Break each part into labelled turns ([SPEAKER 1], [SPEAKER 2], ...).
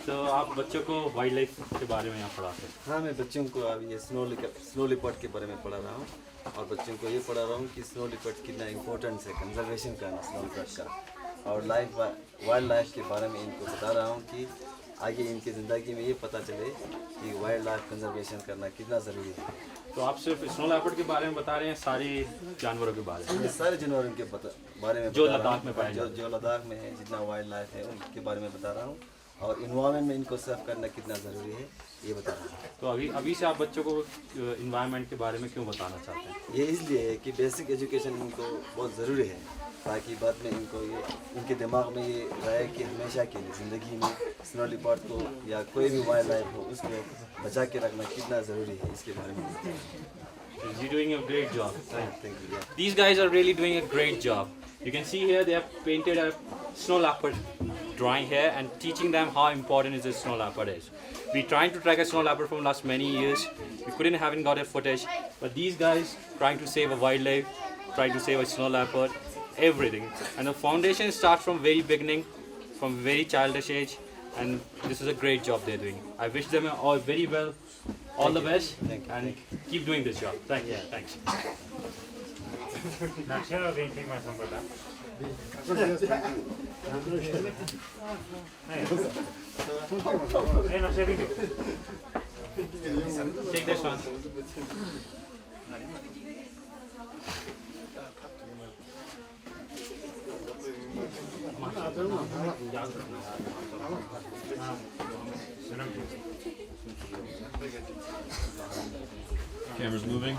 [SPEAKER 1] तो आप बच्चों को वाइल्ड लाइफ के बारे में यहाँ पढ़ाते हैं?
[SPEAKER 2] हाँ, मैं बच्चों को अभी ये स्नो लिपर्ड के बारे में पढ़ा रहा हूँ और बच्चों को ये पढ़ा रहा हूँ कि स्नो लिपर्ड कितना इम्पोर्टेंस है कंजर्वेशन करना स्नो लिपर्ड का, और वाइल्ड लाइफ के बारे में इनको बता रहा हूँ कि आगे इनकी ज़िंदगी में ये पता चले कि वाइल्ड लाइफ कंजर्वेशन करना कितना ज़रूरी है।
[SPEAKER 1] तो आप सिर्फ स्नो लेपर्ड के बारे में बता रहे हैं, सारे जानवरों के बारे में?
[SPEAKER 2] सारे जानवरों के बारे में
[SPEAKER 1] जो लद्दाख में पाए
[SPEAKER 2] जो लद्दाख में है, जितना वाइल्ड लाइफ है उनके बारे में बता रहा हूँ, और इन्वायरमेंट में इनको सर्व करना कितना ज़रूरी है ये बता रहा हूँ।
[SPEAKER 1] तो अभी से आप बच्चों को इन्वायरमेंट के बारे में क्यों बताना चाहते हैं?
[SPEAKER 2] ये इसलिए है कि बेसिक एजुकेशन इनको बहुत ज़रूरी है, ताकि बाद में इनको ये इनके दिमाग में ये रहे कि हमेशा के लिए ज़िंदगी में स्नो लिपर्ड को या कोई भी वाइल्ड लाइफ हो उसको बचा के रखना कितना ज़रूरी है इसके बारे में।
[SPEAKER 1] You're doing a great job.
[SPEAKER 2] Thank you. Yeah.
[SPEAKER 1] These guys are really doing a great job. You can see here they have painted a snow leopard drawing here and teaching them how important is this snow leopard is. We're trying to track a snow leopard from last many years. We haven't got a footage, but these guys trying to save a wildlife, trying to save a snow leopard, everything. And the foundation starts from very beginning, from very childish age, and this is a great job they're doing. I wish them all very well, all the best, and keep doing this job. Thank you. Thanks. Take this one.
[SPEAKER 3] Camera's moving.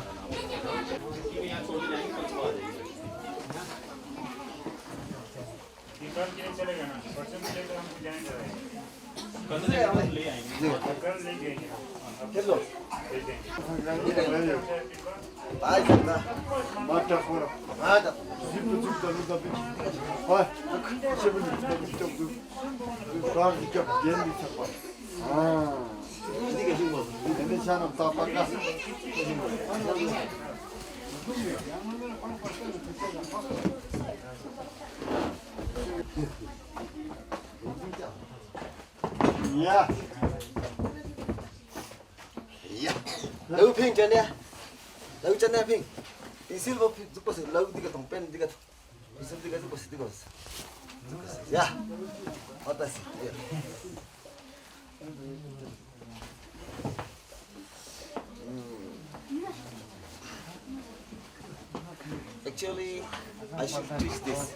[SPEAKER 2] Yeah. Yeah. Lâu phim chân nè. Lâu chân nè phim. Tí xíu vào giúp có sự lâu đi cái tổng pen đi cái. Tí xíu đi cái giúp có sự đi cái. Yeah. What does it? Actually, I should teach this.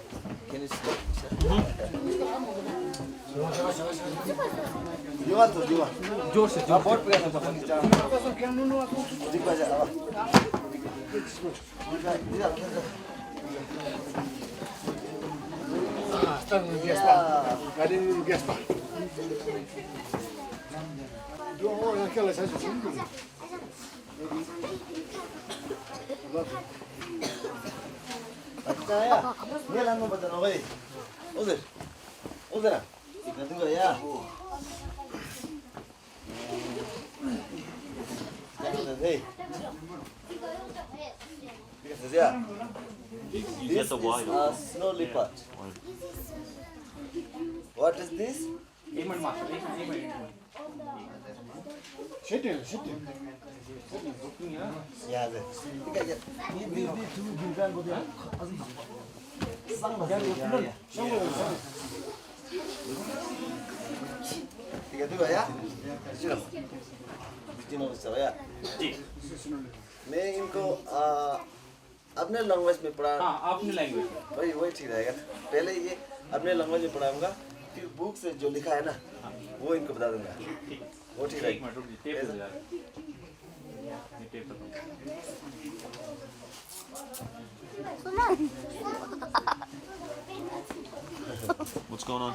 [SPEAKER 2] Can you stop? You want to? You want? जोर से जोर board पे कैसे पकड़नी चाहिए? दिखा जा अब
[SPEAKER 4] Está no Gaspar. Ali no Gaspar. Olha aquela sai fundo.
[SPEAKER 2] अच्छा है ये लाना बता रहा भाई उधर उधर इतना दूर या This is a snow leopard. What is this?
[SPEAKER 4] Şetin.
[SPEAKER 2] Yeah, tiga dua ya. Ya. मैं इनको अपने लैंग्वेज में पढ़ा।
[SPEAKER 1] हाँ, अपनी लैंग्वेज में।
[SPEAKER 2] वही ठीक रहेगा। पहले ये अपने लैंग्वेज में पढ़ाऊंगा, फिर बुक से जो लिखा है ना, वो इनको बता दूंगा। वो ठीक रहेगा।
[SPEAKER 3] What's going on?